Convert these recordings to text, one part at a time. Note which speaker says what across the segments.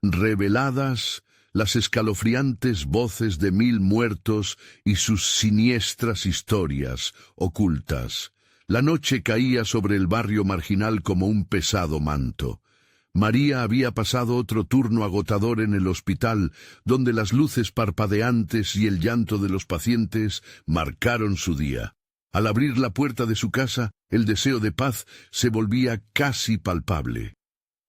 Speaker 1: Reveladas las escalofriantes voces de 1000 muertos y sus siniestras historias ocultas. La noche caía sobre el barrio marginal como un pesado manto. María había pasado otro turno agotador en el hospital, donde las luces parpadeantes y el llanto de los pacientes marcaron su día. Al abrir la puerta de su casa, el deseo de paz se volvía casi palpable.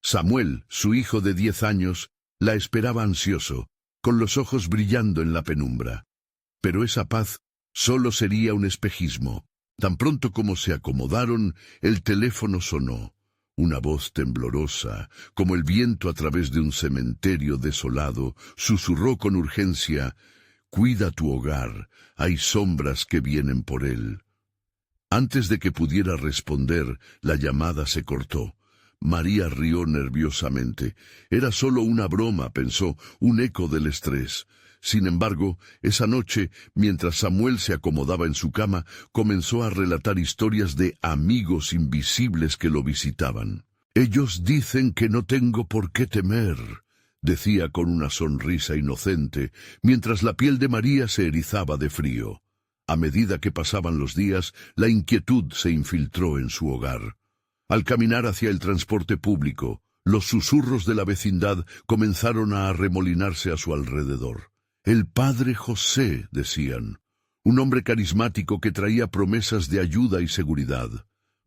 Speaker 1: Samuel, su hijo de 10 años, la esperaba ansioso, con los ojos brillando en la penumbra. Pero esa paz solo sería un espejismo. Tan pronto como se acomodaron, el teléfono sonó. Una voz temblorosa, como el viento a través de un cementerio desolado, susurró con urgencia: «Cuida tu hogar, hay sombras que vienen por él». Antes de que pudiera responder, la llamada se cortó. María rió nerviosamente. Era solo una broma, pensó, un eco del estrés. Sin embargo, esa noche, mientras Samuel se acomodaba en su cama, comenzó a relatar historias de amigos invisibles que lo visitaban. «Ellos dicen que no tengo por qué temer», decía con una sonrisa inocente, mientras la piel de María se erizaba de frío. A medida que pasaban los días, la inquietud se infiltró en su hogar. Al caminar hacia el transporte público, los susurros de la vecindad comenzaron a arremolinarse a su alrededor. «El padre José», decían, un hombre carismático que traía promesas de ayuda y seguridad.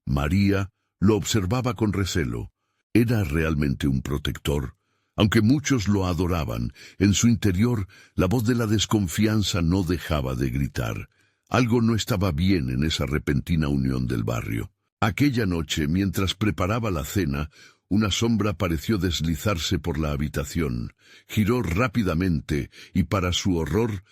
Speaker 1: María lo observaba con recelo. ¿Era realmente un protector? Aunque muchos lo adoraban, en su interior la voz de la desconfianza no dejaba de gritar. Algo no estaba bien en esa repentina unión del barrio. Aquella noche, mientras preparaba la cena, una sombra pareció deslizarse por la habitación. Giró rápidamente y, para su horror,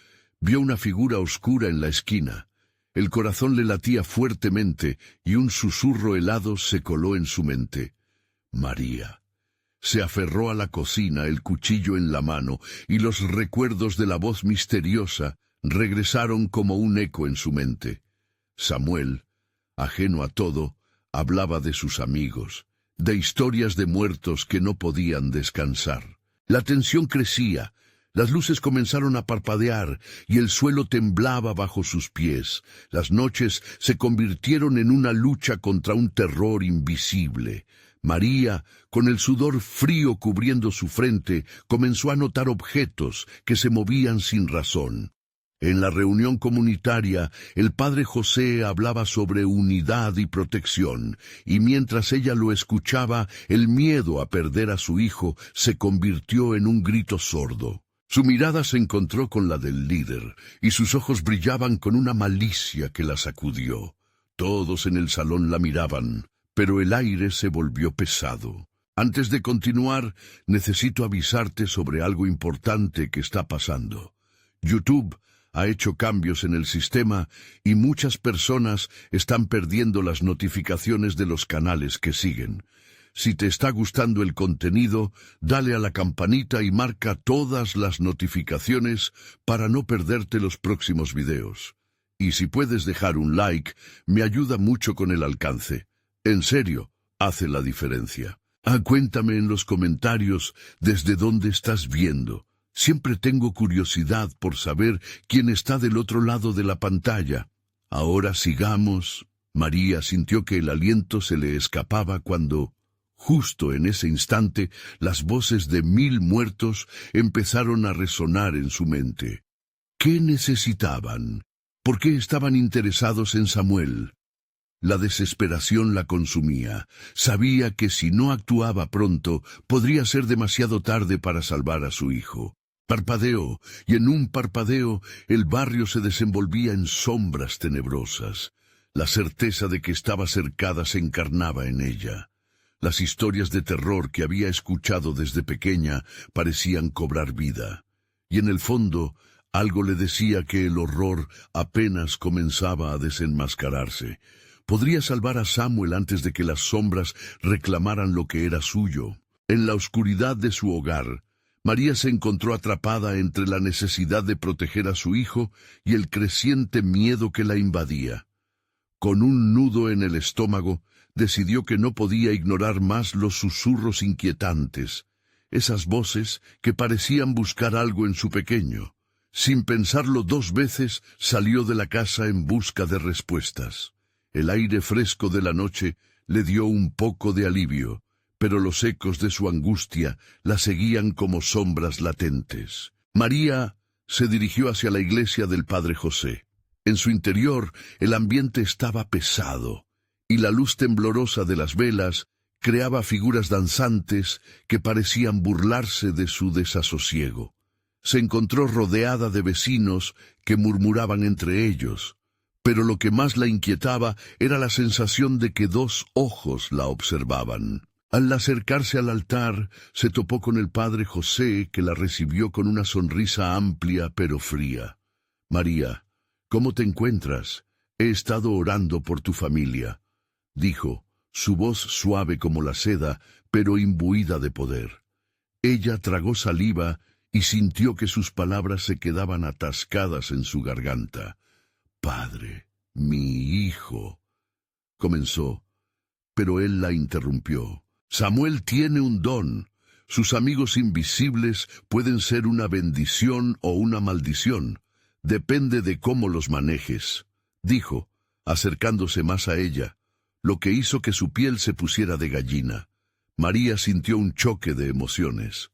Speaker 1: vio una figura oscura en la esquina. El corazón le latía fuertemente y un susurro helado se coló en su mente. María. Se aferró a la cocina, el cuchillo en la mano, y los recuerdos de la voz misteriosa regresaron como un eco en su mente. Samuel, ajeno a todo, hablaba de sus amigos, de historias de muertos que no podían descansar. La tensión crecía, las luces comenzaron a parpadear y el suelo temblaba bajo sus pies. Las noches se convirtieron en una lucha contra un terror invisible. María, con el sudor frío cubriendo su frente, comenzó a notar objetos que se movían sin razón. En la reunión comunitaria, el padre José hablaba sobre unidad y protección, y mientras ella lo escuchaba, el miedo a perder a su hijo se convirtió en un grito sordo. Su mirada se encontró con la del líder, y sus ojos brillaban con una malicia que la sacudió. Todos en el salón la miraban, pero el aire se volvió pesado. «Antes de continuar, necesito avisarte sobre algo importante que está pasando. YouTube ha hecho cambios en el sistema y muchas personas están perdiendo las notificaciones de los canales que siguen. Si te está gustando el contenido, dale a la campanita y marca todas las notificaciones para no perderte los próximos videos. Y si puedes dejar un like, me ayuda mucho con el alcance. En serio, hace la diferencia. Cuéntame en los comentarios desde dónde estás viendo. Siempre tengo curiosidad por saber quién está del otro lado de la pantalla. Ahora sigamos». María sintió que el aliento se le escapaba cuando, justo en ese instante, las voces de 1000 muertos empezaron a resonar en su mente. ¿Qué necesitaban? ¿Por qué estaban interesados en Samuel? La desesperación la consumía. Sabía que si no actuaba pronto, podría ser demasiado tarde para salvar a su hijo. Parpadeó, y en un parpadeo el barrio se desenvolvía en sombras tenebrosas. La certeza de que estaba cercada se encarnaba en ella. Las historias de terror que había escuchado desde pequeña parecían cobrar vida. Y en el fondo, algo le decía que el horror apenas comenzaba a desenmascararse. Podría salvar a Samuel antes de que las sombras reclamaran lo que era suyo. En la oscuridad de su hogar, María se encontró atrapada entre la necesidad de proteger a su hijo y el creciente miedo que la invadía. Con un nudo en el estómago, decidió que no podía ignorar más los susurros inquietantes. esas voces que parecían buscar algo en su pequeño. Sin pensarlo 2 veces, salió de la casa en busca de respuestas. El aire fresco de la noche le dio un poco de alivio, pero los ecos de su angustia la seguían como sombras latentes. María se dirigió hacia la iglesia del Padre José. En su interior el ambiente estaba pesado, y la luz temblorosa de las velas creaba figuras danzantes que parecían burlarse de su desasosiego. Se encontró rodeada de vecinos que murmuraban entre ellos, pero lo que más la inquietaba era la sensación de que 2 ojos la observaban. Al acercarse al altar, se topó con el Padre José, que la recibió con una sonrisa amplia pero fría. «María, ¿cómo te encuentras? He estado orando por tu familia», dijo, su voz suave como la seda, pero imbuida de poder. Ella tragó saliva y sintió que sus palabras se quedaban atascadas en su garganta. «Padre, mi hijo», comenzó, pero él la interrumpió. «Samuel tiene un don. Sus amigos invisibles pueden ser una bendición o una maldición. Depende de cómo los manejes», dijo, acercándose más a ella, lo que hizo que su piel se pusiera de gallina. María sintió un choque de emociones.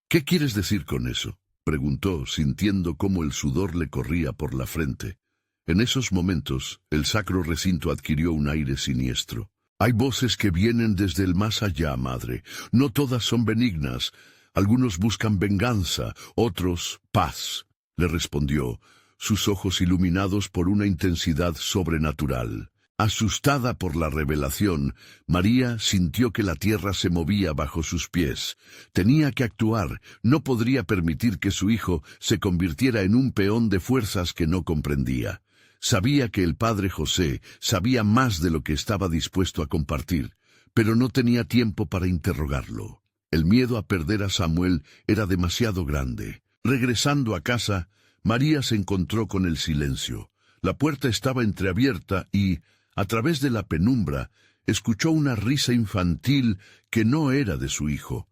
Speaker 1: «¿Qué quieres decir con eso?», preguntó, sintiendo cómo el sudor le corría por la frente. En esos momentos, el sacro recinto adquirió un aire siniestro. «Hay voces que vienen desde el más allá, madre. No todas son benignas. Algunos buscan venganza, otros paz», le respondió, sus ojos iluminados por una intensidad sobrenatural. Asustada por la revelación, María sintió que la tierra se movía bajo sus pies. Tenía que actuar, no podría permitir que su hijo se convirtiera en un peón de fuerzas que no comprendía. Sabía que el Padre José sabía más de lo que estaba dispuesto a compartir, pero no tenía tiempo para interrogarlo. El miedo a perder a Samuel era demasiado grande. Regresando a casa, María se encontró con el silencio. La puerta estaba entreabierta y, a través de la penumbra, escuchó una risa infantil que no era de su hijo.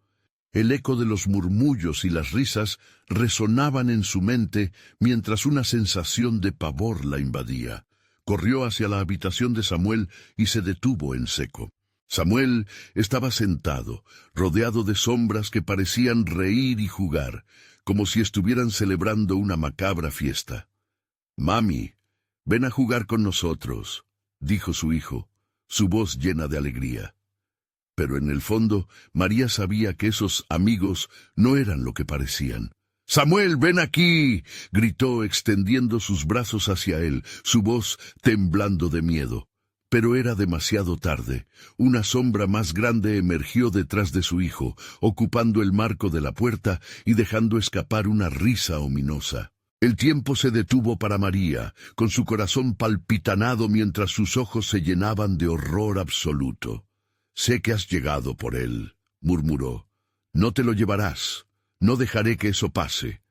Speaker 1: El eco de los murmullos y las risas resonaban en su mente mientras una sensación de pavor la invadía. Corrió hacia la habitación de Samuel y se detuvo en seco. Samuel estaba sentado, rodeado de sombras que parecían reír y jugar, como si estuvieran celebrando una macabra fiesta. «Mami, ven a jugar con nosotros», dijo su hijo, su voz llena de alegría. Pero en el fondo, María sabía que esos amigos no eran lo que parecían. «Samuel, ven aquí», gritó extendiendo sus brazos hacia él, su voz temblando de miedo. Pero era demasiado tarde. Una sombra más grande emergió detrás de su hijo, ocupando el marco de la puerta y dejando escapar una risa ominosa. El tiempo se detuvo para María, con su corazón palpitanado mientras sus ojos se llenaban de horror absoluto. «Sé que has llegado por él», murmuró. «No te lo llevarás. No dejaré que eso pase».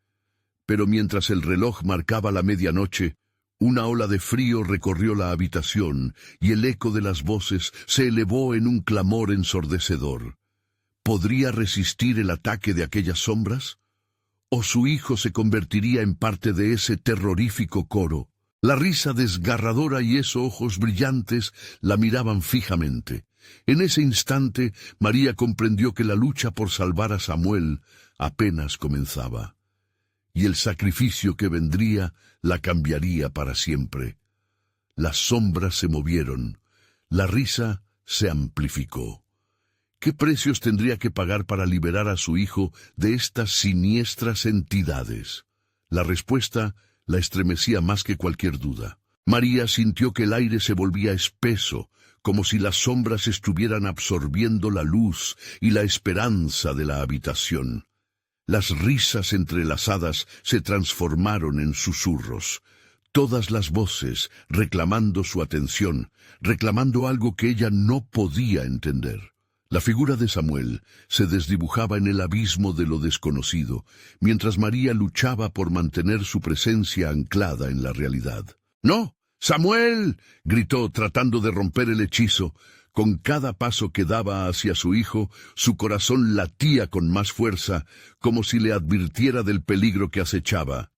Speaker 1: Pero mientras el reloj marcaba la medianoche, una ola de frío recorrió la habitación y el eco de las voces se elevó en un clamor ensordecedor. ¿Podría resistir el ataque de aquellas sombras? ¿O su hijo se convertiría en parte de ese terrorífico coro? La risa desgarradora y esos ojos brillantes la miraban fijamente. En ese instante, María comprendió que la lucha por salvar a Samuel apenas comenzaba, y el sacrificio que vendría la cambiaría para siempre. Las sombras se movieron, la risa se amplificó. ¿Qué precios tendría que pagar para liberar a su hijo de estas siniestras entidades? La respuesta la estremecía más que cualquier duda. María sintió que el aire se volvía espeso, como si las sombras estuvieran absorbiendo la luz y la esperanza de la habitación. Las risas entrelazadas se transformaron en susurros. Todas las voces reclamando su atención, reclamando algo que ella no podía entender. La figura de Samuel se desdibujaba en el abismo de lo desconocido, mientras María luchaba por mantener su presencia anclada en la realidad. «¡No! ¡Samuel!», gritó tratando de romper el hechizo. Con cada paso que daba hacia su hijo, su corazón latía con más fuerza, como si le advirtiera del peligro que acechaba.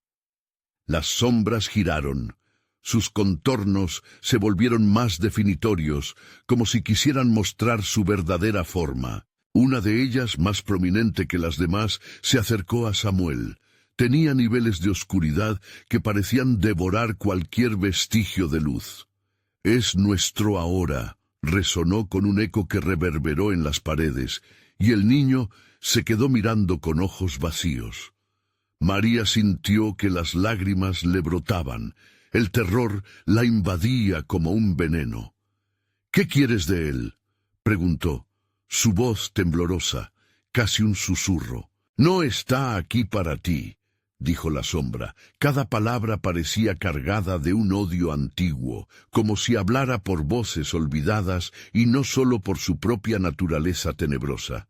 Speaker 1: Las sombras giraron. Sus contornos se volvieron más definitorios, como si quisieran mostrar su verdadera forma. Una de ellas, más prominente que las demás, se acercó a Samuel. Tenía niveles de oscuridad que parecían devorar cualquier vestigio de luz. «Es nuestro ahora», resonó con un eco que reverberó en las paredes, y el niño se quedó mirando con ojos vacíos. María sintió que las lágrimas le brotaban. El terror la invadía como un veneno. «¿Qué quieres de él?», preguntó, su voz temblorosa, casi un susurro. «No está aquí para ti», dijo la sombra. Cada palabra parecía cargada de un odio antiguo, como si hablara por voces olvidadas y no solo por su propia naturaleza tenebrosa.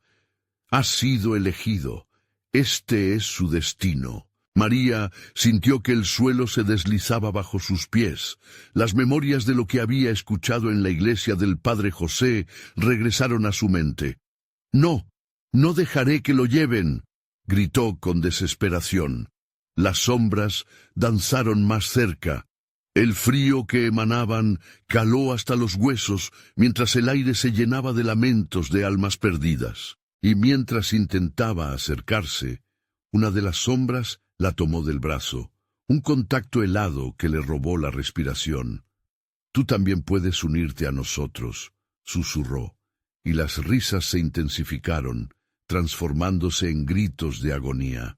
Speaker 1: «Has sido elegido. Este es su destino». María sintió que el suelo se deslizaba bajo sus pies. Las memorias de lo que había escuchado en la iglesia del Padre José regresaron a su mente. «No, no dejaré que lo lleven», gritó con desesperación. Las sombras danzaron más cerca. El frío que emanaban caló hasta los huesos, mientras el aire se llenaba de lamentos de almas perdidas. Y mientras intentaba acercarse, una de las sombras la tomó del brazo, un contacto helado que le robó la respiración. «Tú también puedes unirte a nosotros», susurró, y las risas se intensificaron, transformándose en gritos de agonía.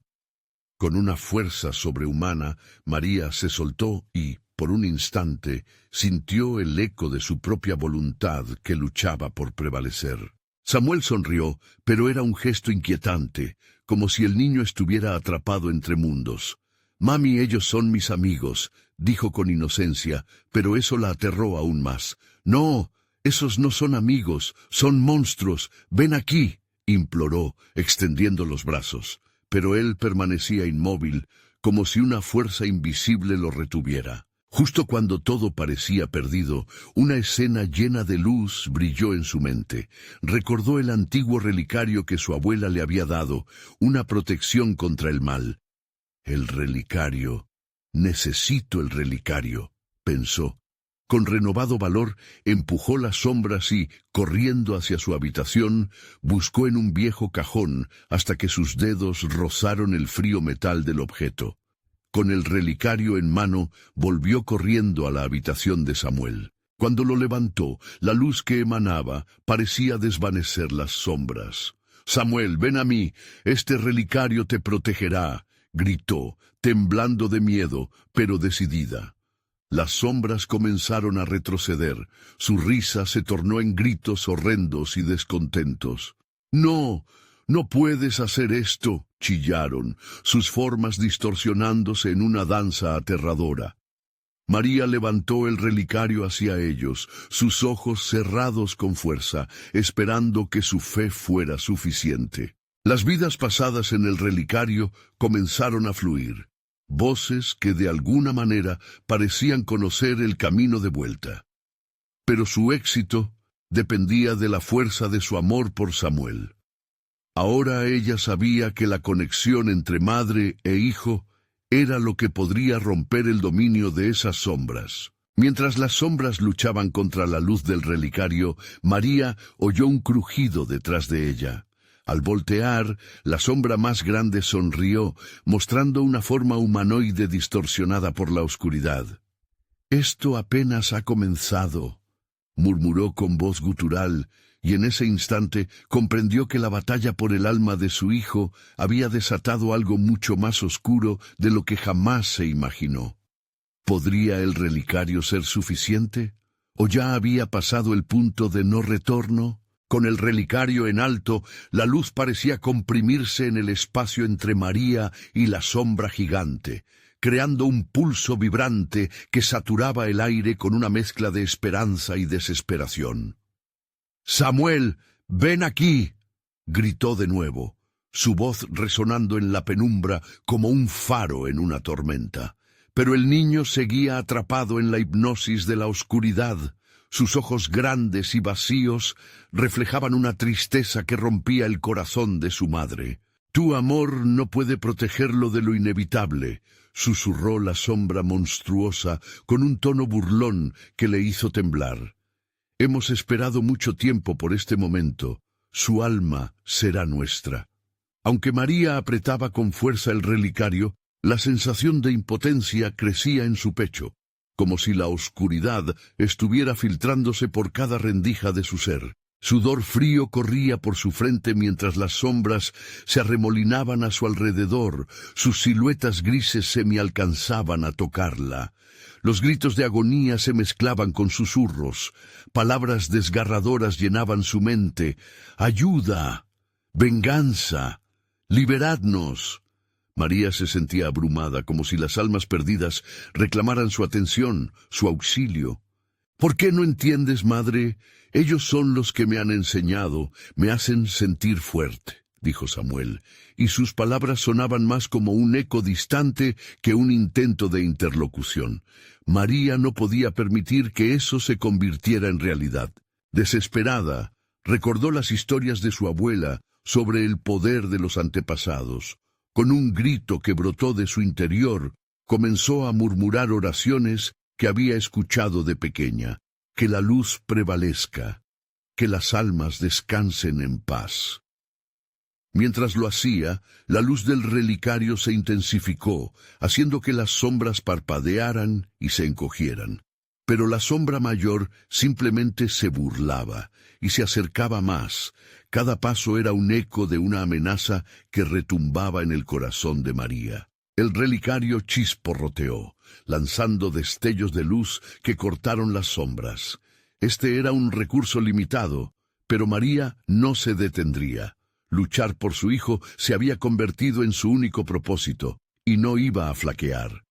Speaker 1: Con una fuerza sobrehumana, María se soltó y, por un instante, sintió el eco de su propia voluntad que luchaba por prevalecer. Samuel sonrió, pero era un gesto inquietante, como si el niño estuviera atrapado entre mundos. «Mami, ellos son mis amigos», dijo con inocencia, pero eso la aterró aún más. «No, esos no son amigos, son monstruos. Ven aquí», imploró, extendiendo los brazos. Pero él permanecía inmóvil, como si una fuerza invisible lo retuviera. Justo cuando todo parecía perdido, una escena llena de luz brilló en su mente. Recordó el antiguo relicario que su abuela le había dado, una protección contra el mal. «El relicario. Necesito el relicario», pensó. Con renovado valor, empujó las sombras y, corriendo hacia su habitación, buscó en un viejo cajón hasta que sus dedos rozaron el frío metal del objeto. Con el relicario en mano, volvió corriendo a la habitación de Samuel. Cuando lo levantó, la luz que emanaba parecía desvanecer las sombras. «Samuel, ven a mí, este relicario te protegerá», gritó, temblando de miedo, pero decidida. Las sombras comenzaron a retroceder. Su risa se tornó en gritos horrendos y descontentos. «No, no puedes hacer esto», chillaron, sus formas distorsionándose en una danza aterradora. María levantó el relicario hacia ellos, sus ojos cerrados con fuerza, esperando que su fe fuera suficiente. Las vidas pasadas en el relicario comenzaron a fluir. Voces que de alguna manera parecían conocer el camino de vuelta. Pero su éxito dependía de la fuerza de su amor por Samuel. Ahora ella sabía que la conexión entre madre e hijo era lo que podría romper el dominio de esas sombras. Mientras las sombras luchaban contra la luz del relicario, María oyó un crujido detrás de ella. Al voltear, la sombra más grande sonrió, mostrando una forma humanoide distorsionada por la oscuridad. «Esto apenas ha comenzado», murmuró con voz gutural, y en ese instante comprendió que la batalla por el alma de su hijo había desatado algo mucho más oscuro de lo que jamás se imaginó. ¿Podría el relicario ser suficiente? ¿O ya había pasado el punto de no retorno? Con el relicario en alto, la luz parecía comprimirse en el espacio entre María y la sombra gigante, creando un pulso vibrante que saturaba el aire con una mezcla de esperanza y desesperación. «Samuel, ven aquí», gritó de nuevo, su voz resonando en la penumbra como un faro en una tormenta. Pero el niño seguía atrapado en la hipnosis de la oscuridad. Sus ojos grandes y vacíos reflejaban una tristeza que rompía el corazón de su madre. «Tu amor no puede protegerlo de lo inevitable», susurró la sombra monstruosa con un tono burlón que le hizo temblar. «Hemos esperado mucho tiempo por este momento. Su alma será nuestra». Aunque María apretaba con fuerza el relicario, la sensación de impotencia crecía en su pecho, como si la oscuridad estuviera filtrándose por cada rendija de su ser. Sudor frío corría por su frente mientras las sombras se arremolinaban a su alrededor, sus siluetas grises semi-alcanzaban a tocarla. Los gritos de agonía se mezclaban con susurros, palabras desgarradoras llenaban su mente. «¡Ayuda! ¡Venganza! ¡Liberadnos!». María se sentía abrumada, como si las almas perdidas reclamaran su atención, su auxilio. «¿Por qué no entiendes, madre? Ellos son los que me han enseñado, me hacen sentir fuerte», dijo Samuel, y sus palabras sonaban más como un eco distante que un intento de interlocución. María no podía permitir que eso se convirtiera en realidad. Desesperada, recordó las historias de su abuela sobre el poder de los antepasados. Con un grito que brotó de su interior, comenzó a murmurar oraciones que había escuchado de pequeña. «Que la luz prevalezca, que las almas descansen en paz». Mientras lo hacía, la luz del relicario se intensificó, haciendo que las sombras parpadearan y se encogieran. Pero la sombra mayor simplemente se burlaba y se acercaba más. Cada paso era un eco de una amenaza que retumbaba en el corazón de María. El relicario chisporroteó, lanzando destellos de luz que cortaron las sombras. Este era un recurso limitado, pero María no se detendría. Luchar por su hijo se había convertido en su único propósito, y no iba a flaquear.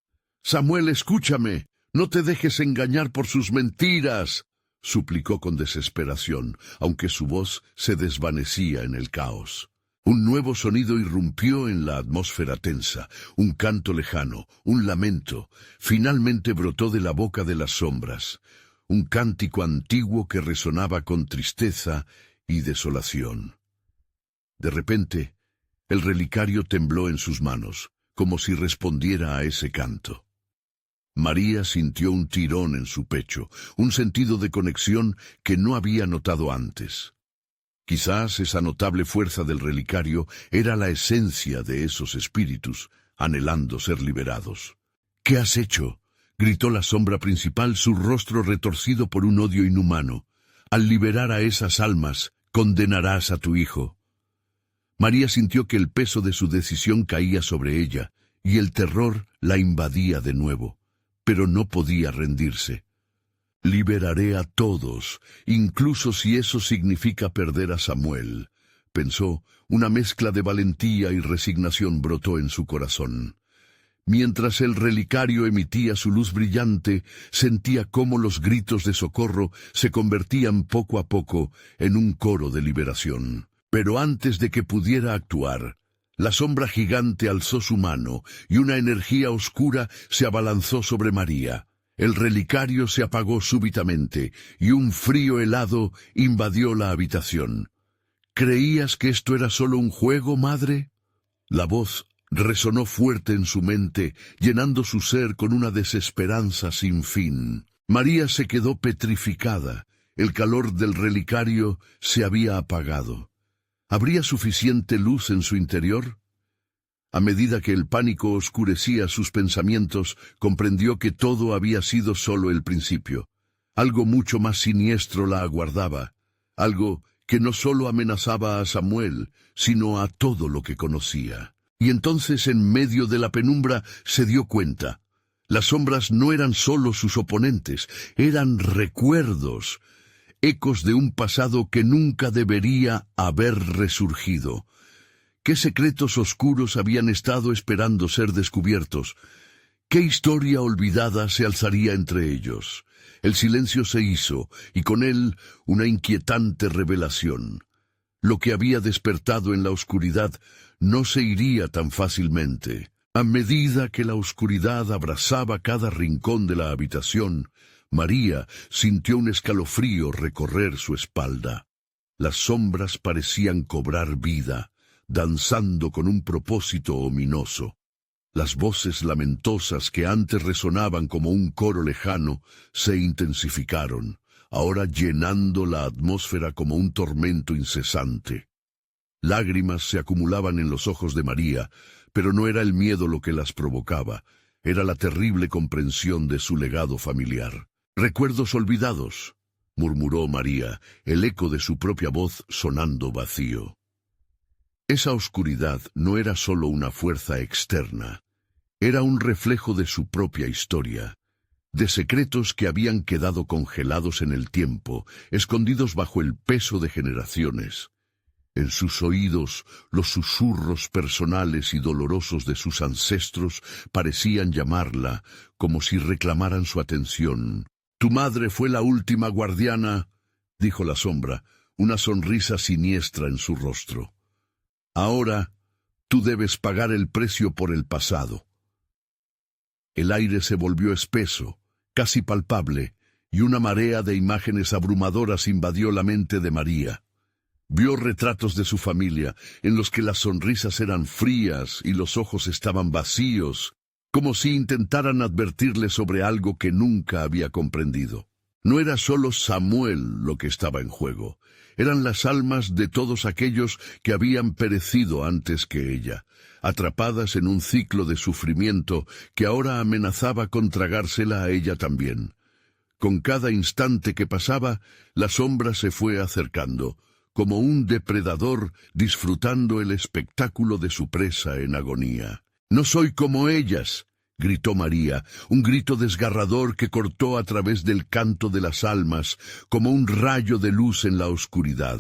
Speaker 1: «Samuel, escúchame, no te dejes engañar por sus mentiras», suplicó con desesperación, aunque su voz se desvanecía en el caos. Un nuevo sonido irrumpió en la atmósfera tensa, un canto lejano, un lamento, finalmente brotó de la boca de las sombras, un cántico antiguo que resonaba con tristeza y desolación. De repente, el relicario tembló en sus manos, como si respondiera a ese canto. María sintió un tirón en su pecho, un sentido de conexión que no había notado antes. Quizás esa notable fuerza del relicario era la esencia de esos espíritus, anhelando ser liberados. «¿Qué has hecho?», gritó la sombra principal, su rostro retorcido por un odio inhumano. «Al liberar a esas almas, condenarás a tu hijo». María sintió que el peso de su decisión caía sobre ella, y el terror la invadía de nuevo, pero no podía rendirse. «Liberaré a todos, incluso si eso significa perder a Samuel», pensó. Una mezcla de valentía y resignación brotó en su corazón. Mientras el relicario emitía su luz brillante, sentía cómo los gritos de socorro se convertían poco a poco en un coro de liberación. Pero antes de que pudiera actuar, la sombra gigante alzó su mano y una energía oscura se abalanzó sobre María. El relicario se apagó súbitamente y un frío helado invadió la habitación. «¿Creías que esto era solo un juego, madre?». La voz resonó fuerte en su mente, llenando su ser con una desesperanza sin fin. María se quedó petrificada. El calor del relicario se había apagado. ¿Habría suficiente luz en su interior? A medida que el pánico oscurecía sus pensamientos, comprendió que todo había sido solo el principio. Algo mucho más siniestro la aguardaba, algo que no solo amenazaba a Samuel, sino a todo lo que conocía. Y entonces, en medio de la penumbra, se dio cuenta. Las sombras no eran solo sus oponentes, eran recuerdos, ecos de un pasado que nunca debería haber resurgido. ¿Qué secretos oscuros habían estado esperando ser descubiertos? ¿Qué historia olvidada se alzaría entre ellos? El silencio se hizo, y con él una inquietante revelación. Lo que había despertado en la oscuridad no se iría tan fácilmente. A medida que la oscuridad abrazaba cada rincón de la habitación, María sintió un escalofrío recorrer su espalda. Las sombras parecían cobrar vida, danzando con un propósito ominoso. Las voces lamentosas que antes resonaban como un coro lejano se intensificaron, ahora llenando la atmósfera como un tormento incesante. Lágrimas se acumulaban en los ojos de María, pero no era el miedo lo que las provocaba, era la terrible comprensión de su legado familiar. «Recuerdos olvidados», murmuró María, el eco de su propia voz sonando vacío. Esa oscuridad no era solo una fuerza externa, era un reflejo de su propia historia, de secretos que habían quedado congelados en el tiempo, escondidos bajo el peso de generaciones. En sus oídos, los susurros personales y dolorosos de sus ancestros parecían llamarla, como si reclamaran su atención. «Tu madre fue la última guardiana», dijo la sombra, una sonrisa siniestra en su rostro. «Ahora, tú debes pagar el precio por el pasado». El aire se volvió espeso, casi palpable, y una marea de imágenes abrumadoras invadió la mente de María. Vio retratos de su familia, en los que las sonrisas eran frías y los ojos estaban vacíos, como si intentaran advertirle sobre algo que nunca había comprendido. No era solo Samuel lo que estaba en juego, eran las almas de todos aquellos que habían perecido antes que ella, atrapadas en un ciclo de sufrimiento que ahora amenazaba con tragársela a ella también. Con cada instante que pasaba, la sombra se fue acercando, como un depredador disfrutando el espectáculo de su presa en agonía. «No soy como ellas», gritó María, un grito desgarrador que cortó a través del canto de las almas, como un rayo de luz en la oscuridad.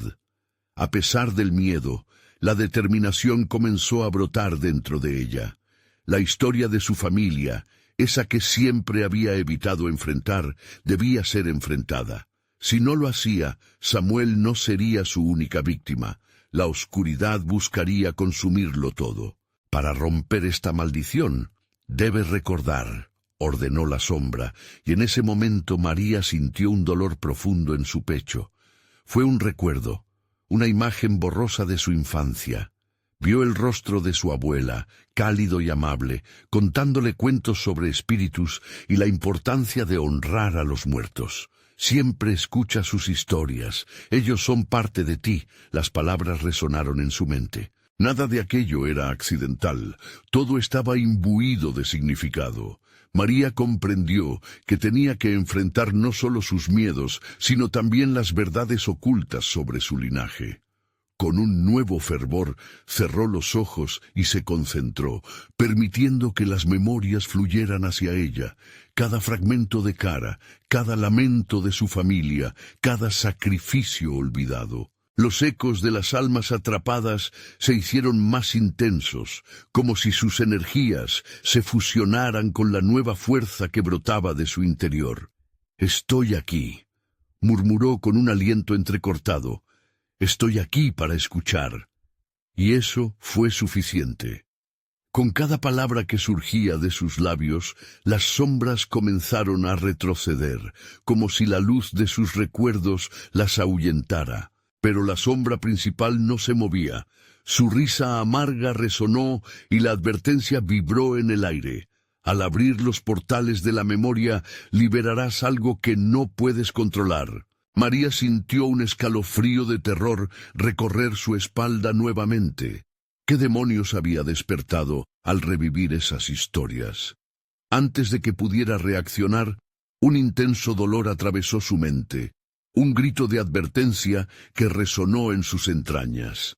Speaker 1: A pesar del miedo, la determinación comenzó a brotar dentro de ella. La historia de su familia, esa que siempre había evitado enfrentar, debía ser enfrentada. Si no lo hacía, Samuel no sería su única víctima. La oscuridad buscaría consumirlo todo. «Para romper esta maldición, debes recordar», ordenó la sombra, y en ese momento María sintió un dolor profundo en su pecho. Fue un recuerdo, una imagen borrosa de su infancia. Vio el rostro de su abuela, cálido y amable, contándole cuentos sobre espíritus y la importancia de honrar a los muertos. «Siempre escucha sus historias, ellos son parte de ti», las palabras resonaron en su mente. Nada de aquello era accidental, todo estaba imbuido de significado. María comprendió que tenía que enfrentar no solo sus miedos, sino también las verdades ocultas sobre su linaje. Con un nuevo fervor, cerró los ojos y se concentró, permitiendo que las memorias fluyeran hacia ella. Cada fragmento de cara, cada lamento de su familia, cada sacrificio olvidado. Los ecos de las almas atrapadas se hicieron más intensos, como si sus energías se fusionaran con la nueva fuerza que brotaba de su interior. «Estoy aquí», murmuró con un aliento entrecortado. «Estoy aquí para escuchar». Y eso fue suficiente. Con cada palabra que surgía de sus labios, las sombras comenzaron a retroceder, como si la luz de sus recuerdos las ahuyentara. Pero la sombra principal no se movía. Su risa amarga resonó y la advertencia vibró en el aire. Al abrir los portales de la memoria, liberarás algo que no puedes controlar. María sintió un escalofrío de terror recorrer su espalda nuevamente. ¿Qué demonios había despertado al revivir esas historias? Antes de que pudiera reaccionar, un intenso dolor atravesó su mente, un grito de advertencia que resonó en sus entrañas.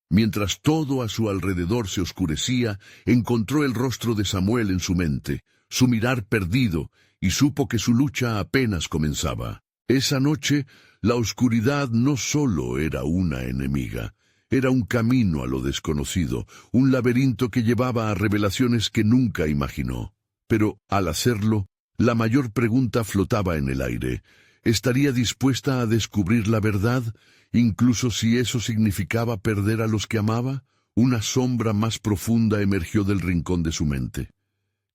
Speaker 1: Mientras todo a su alrededor se oscurecía, encontró el rostro de Samuel en su mente, su mirar perdido, y supo que su lucha apenas comenzaba. Esa noche, la oscuridad no solo era una enemiga, era un camino a lo desconocido, un laberinto que llevaba a revelaciones que nunca imaginó. Pero, al hacerlo, la mayor pregunta flotaba en el aire. ¿Estaría dispuesta a descubrir la verdad, incluso si eso significaba perder a los que amaba? Una sombra más profunda emergió del rincón de su mente.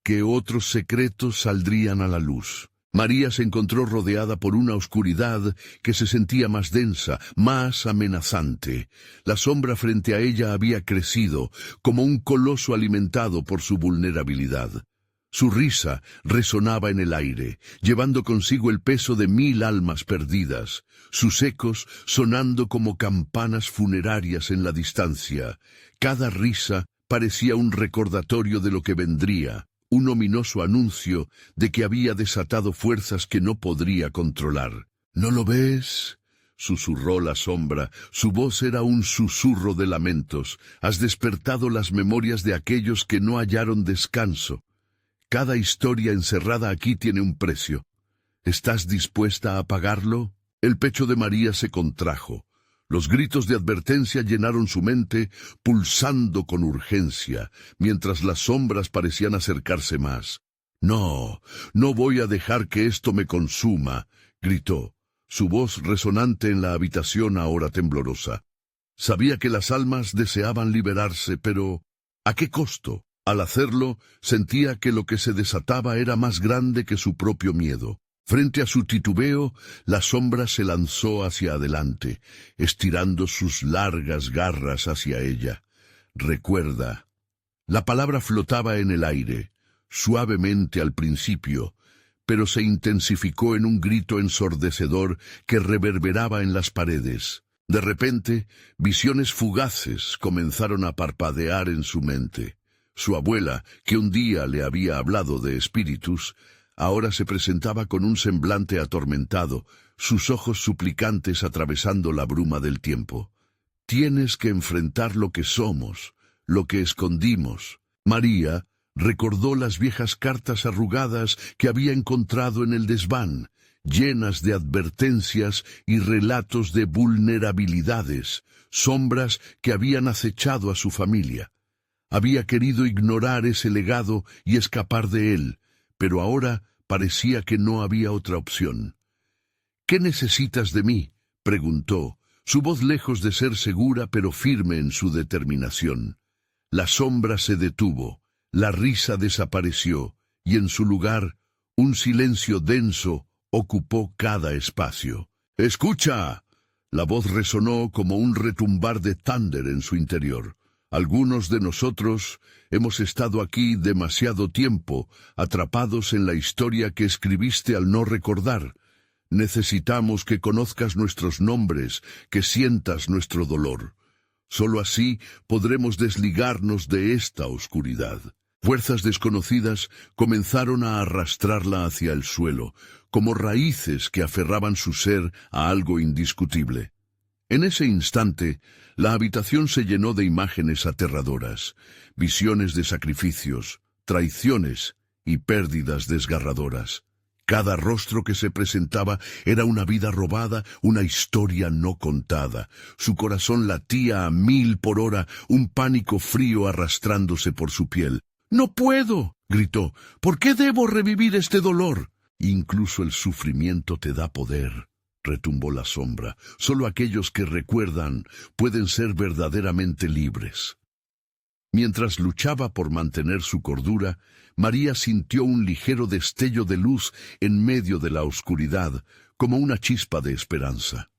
Speaker 1: ¿Qué otros secretos saldrían a la luz? María se encontró rodeada por una oscuridad que se sentía más densa, más amenazante. La sombra frente a ella había crecido, como un coloso alimentado por su vulnerabilidad. Su risa resonaba en el aire, llevando consigo el peso de 1000 almas perdidas, sus ecos sonando como campanas funerarias en la distancia. Cada risa parecía un recordatorio de lo que vendría, un ominoso anuncio de que había desatado fuerzas que no podría controlar. ¿No lo ves?, susurró la sombra. Su voz era un susurro de lamentos. Has despertado las memorias de aquellos que no hallaron descanso. Cada historia encerrada aquí tiene un precio. ¿Estás dispuesta a pagarlo? El pecho de María se contrajo. Los gritos de advertencia llenaron su mente, pulsando con urgencia, mientras las sombras parecían acercarse más. «No, no voy a dejar que esto me consuma», gritó, su voz resonante en la habitación ahora temblorosa. Sabía que las almas deseaban liberarse, pero ¿a qué costo? Al hacerlo, sentía que lo que se desataba era más grande que su propio miedo. Frente a su titubeo, la sombra se lanzó hacia adelante, estirando sus largas garras hacia ella. «Recuerda». La palabra flotaba en el aire, suavemente al principio, pero se intensificó en un grito ensordecedor que reverberaba en las paredes. De repente, visiones fugaces comenzaron a parpadear en su mente. Su abuela, que un día le había hablado de espíritus, ahora se presentaba con un semblante atormentado, sus ojos suplicantes atravesando la bruma del tiempo. «Tienes que enfrentar lo que somos, lo que escondimos». María recordó las viejas cartas arrugadas que había encontrado en el desván, llenas de advertencias y relatos de vulnerabilidades, sombras que habían acechado a su familia. Había querido ignorar ese legado y escapar de él, pero ahora parecía que no había otra opción. «¿Qué necesitas de mí?», preguntó, su voz lejos de ser segura pero firme en su determinación. La sombra se detuvo, la risa desapareció, y en su lugar, un silencio denso ocupó cada espacio. «¡Escucha!». La voz resonó como un retumbar de thunder en su interior. «Algunos de nosotros hemos estado aquí demasiado tiempo, atrapados en la historia que escribiste al no recordar. Necesitamos que conozcas nuestros nombres, que sientas nuestro dolor. Solo así podremos desligarnos de esta oscuridad». Fuerzas desconocidas comenzaron a arrastrarla hacia el suelo, como raíces que aferraban su ser a algo indiscutible. En ese instante, la habitación se llenó de imágenes aterradoras, visiones de sacrificios, traiciones y pérdidas desgarradoras. Cada rostro que se presentaba era una vida robada, una historia no contada. Su corazón latía a 1000 por hora, un pánico frío arrastrándose por su piel. «¡No puedo!», gritó. «¿Por qué debo revivir este dolor?». «Incluso el sufrimiento te da poder», retumbó la sombra. «Solo aquellos que recuerdan pueden ser verdaderamente libres». Mientras luchaba por mantener su cordura, María sintió un ligero destello de luz en medio de la oscuridad, como una chispa de esperanza.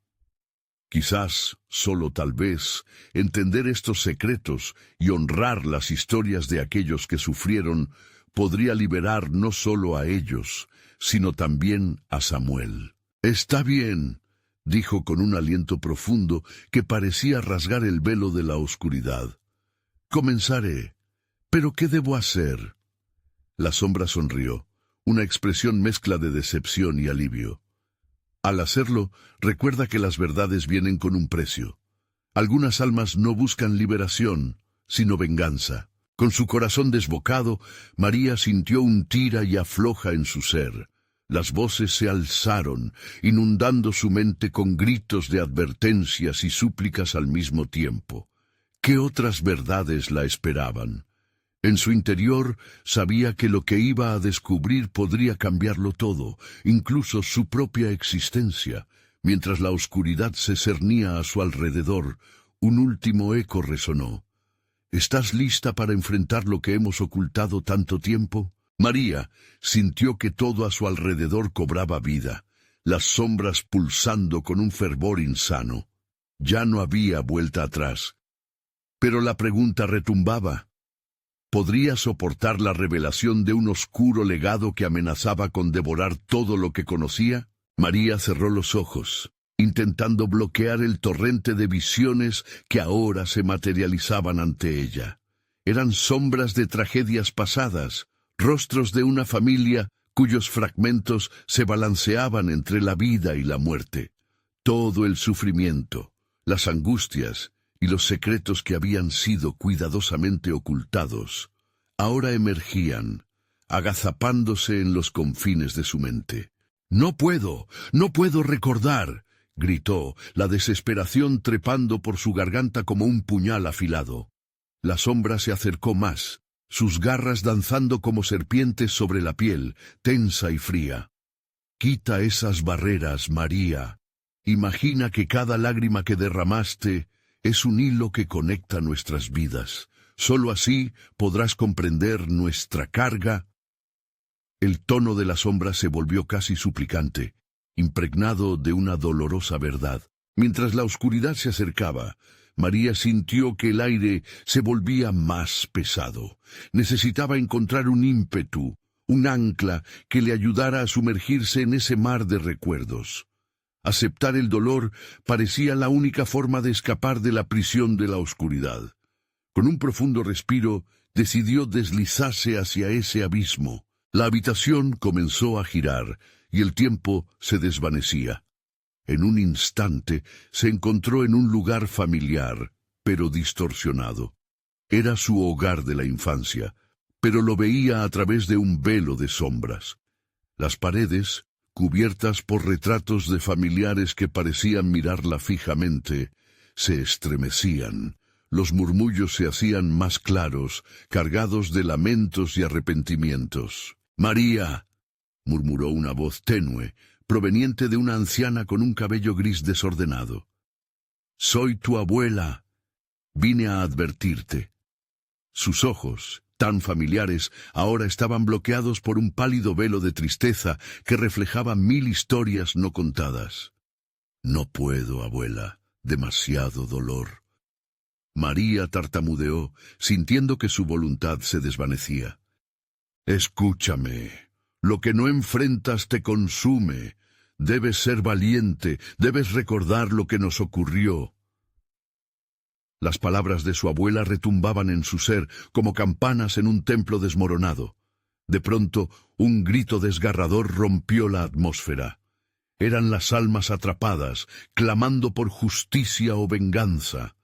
Speaker 1: Quizás, solo tal vez, entender estos secretos y honrar las historias de aquellos que sufrieron podría liberar no solo a ellos, sino también a Samuel. «Está bien», dijo con un aliento profundo que parecía rasgar el velo de la oscuridad. «Comenzaré. ¿Pero qué debo hacer?». La sombra sonrió, una expresión mezcla de decepción y alivio. «Al hacerlo, recuerda que las verdades vienen con un precio. Algunas almas no buscan liberación, sino venganza». Con su corazón desbocado, María sintió un tira y afloja en su ser. Las voces se alzaron, inundando su mente con gritos de advertencias y súplicas al mismo tiempo. ¿Qué otras verdades la esperaban? En su interior sabía que lo que iba a descubrir podría cambiarlo todo, incluso su propia existencia. Mientras la oscuridad se cernía a su alrededor, un último eco resonó. «¿Estás lista para enfrentar lo que hemos ocultado tanto tiempo?». María sintió que todo a su alrededor cobraba vida, las sombras pulsando con un fervor insano. Ya no había vuelta atrás. Pero la pregunta retumbaba. ¿Podría soportar la revelación de un oscuro legado que amenazaba con devorar todo lo que conocía? María cerró los ojos, intentando bloquear el torrente de visiones que ahora se materializaban ante ella. Eran sombras de tragedias pasadas, rostros de una familia cuyos fragmentos se balanceaban entre la vida y la muerte. Todo el sufrimiento, las angustias y los secretos que habían sido cuidadosamente ocultados, ahora emergían, agazapándose en los confines de su mente. «No puedo recordar», gritó, la desesperación trepando por su garganta como un puñal afilado. La sombra se acercó más, sus garras danzando como serpientes sobre la piel, tensa y fría. «Quita esas barreras, María. Imagina que cada lágrima que derramaste es un hilo que conecta nuestras vidas. Solo así podrás comprender nuestra carga». El tono de la sombra se volvió casi suplicante, impregnado de una dolorosa verdad. Mientras la oscuridad se acercaba, María sintió que el aire se volvía más pesado. Necesitaba encontrar un ímpetu, un ancla que le ayudara a sumergirse en ese mar de recuerdos. Aceptar el dolor parecía la única forma de escapar de la prisión de la oscuridad. Con un profundo respiro, decidió deslizarse hacia ese abismo. La habitación comenzó a girar y el tiempo se desvanecía. En un instante se encontró en un lugar familiar, pero distorsionado. Era su hogar de la infancia, pero lo veía a través de un velo de sombras. Las paredes, cubiertas por retratos de familiares que parecían mirarla fijamente, se estremecían. Los murmullos se hacían más claros, cargados de lamentos y arrepentimientos. «María», murmuró una voz tenue, proveniente de una anciana con un cabello gris desordenado. «Soy tu abuela. Vine a advertirte». Sus ojos, tan familiares, ahora estaban bloqueados por un pálido velo de tristeza que reflejaba 1000 historias no contadas. «No puedo, abuela. Demasiado dolor». María tartamudeó, sintiendo que su voluntad se desvanecía. «Escúchame. Lo que no enfrentas te consume. Debes ser valiente, debes recordar lo que nos ocurrió». Las palabras de su abuela retumbaban en su ser como campanas en un templo desmoronado. De pronto, un grito desgarrador rompió la atmósfera. Eran las almas atrapadas, clamando por justicia o venganza.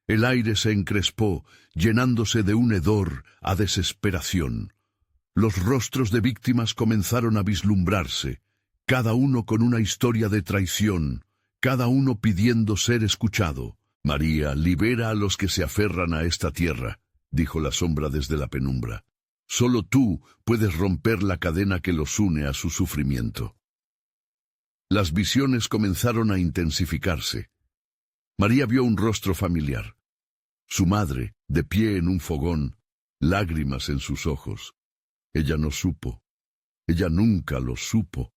Speaker 1: El aire se encrespó, llenándose de un hedor a desesperación. Los rostros de víctimas comenzaron a vislumbrarse, cada uno con una historia de traición, cada uno pidiendo ser escuchado. «María, libera a los que se aferran a esta tierra», dijo la sombra desde la penumbra. «Solo tú puedes romper la cadena que los une a su sufrimiento». Las visiones comenzaron a intensificarse. María vio un rostro familiar. Su madre, de pie en un fogón, lágrimas en sus ojos. Ella no supo. Ella nunca lo supo.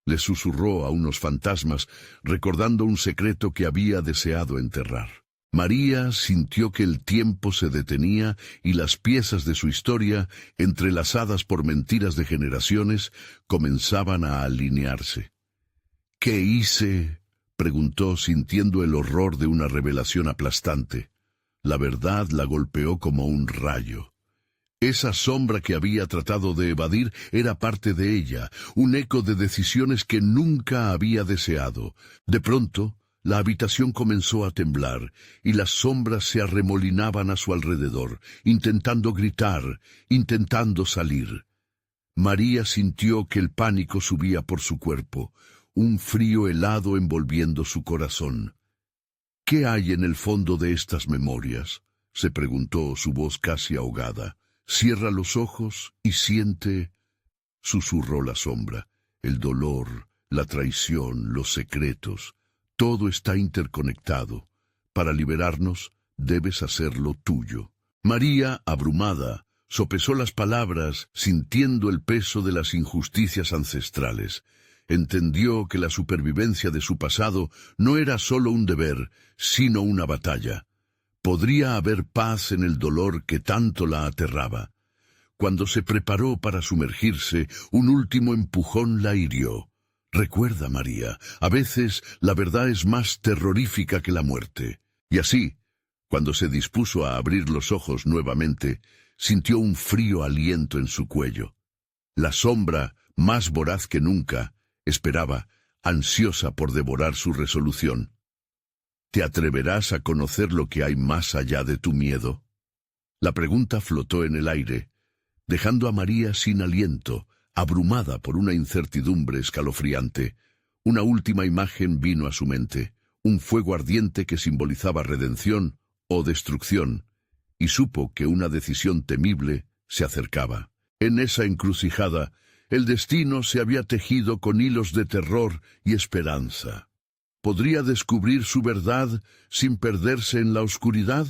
Speaker 1: Le susurró a unos fantasmas, recordando un secreto que había deseado enterrar. María sintió que el tiempo se detenía y las piezas de su historia, entrelazadas por mentiras de generaciones, comenzaban a alinearse. «¿Qué hice?», preguntó, sintiendo el horror de una revelación aplastante. La verdad la golpeó como un rayo. Esa sombra que había tratado de evadir era parte de ella, un eco de decisiones que nunca había deseado. De pronto, la habitación comenzó a temblar, y las sombras se arremolinaban a su alrededor, intentando gritar, intentando salir. María sintió que el pánico subía por su cuerpo, un frío helado envolviendo su corazón. «¿Qué hay en el fondo de estas memorias?», se preguntó, su voz casi ahogada. «Cierra los ojos y siente», susurró la sombra, «el dolor, la traición, los secretos. Todo está interconectado. Para liberarnos, debes hacerlo tuyo». María, abrumada, Sopesó las palabras, sintiendo el peso de las injusticias ancestrales. Entendió que la supervivencia de su pasado no era solo un deber, sino una batalla. Podría haber paz en el dolor que tanto la aterraba. Cuando se preparó para sumergirse, un último empujón la hirió. Recuerda, María, a veces la verdad es más terrorífica que la muerte. Y así, cuando se dispuso a abrir los ojos nuevamente, sintió un frío aliento en su cuello. La sombra, más voraz que nunca, esperaba, ansiosa por devorar su resolución. ¿Te atreverás a conocer lo que hay más allá de tu miedo? La pregunta flotó en el aire, dejando a María sin aliento, abrumada por una incertidumbre escalofriante. Una última imagen vino a su mente, un fuego ardiente que simbolizaba redención o destrucción, y supo que una decisión temible se acercaba. En esa encrucijada, el destino se había tejido con hilos de terror y esperanza. ¿Podría descubrir su verdad sin perderse en la oscuridad?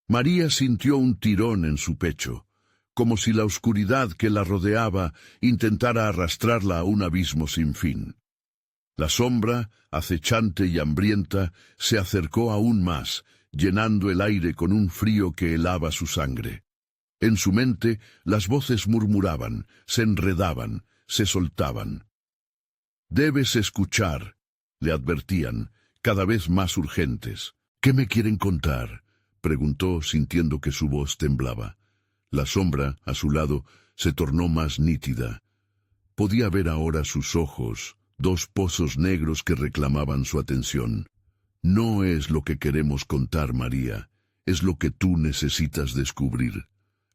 Speaker 1: María sintió un tirón en su pecho, como si la oscuridad que la rodeaba intentara arrastrarla a un abismo sin fin. La sombra, acechante y hambrienta, se acercó aún más, llenando el aire con un frío que helaba su sangre. En su mente, las voces murmuraban, se enredaban, se soltaban. «Debes escuchar», le advertían, cada vez más urgentes. «¿Qué me quieren contar?», preguntó, sintiendo que su voz temblaba. La sombra, a su lado, se tornó más nítida. Podía ver ahora sus ojos, dos pozos negros que reclamaban su atención. «No es lo que queremos contar, María, es lo que tú necesitas descubrir.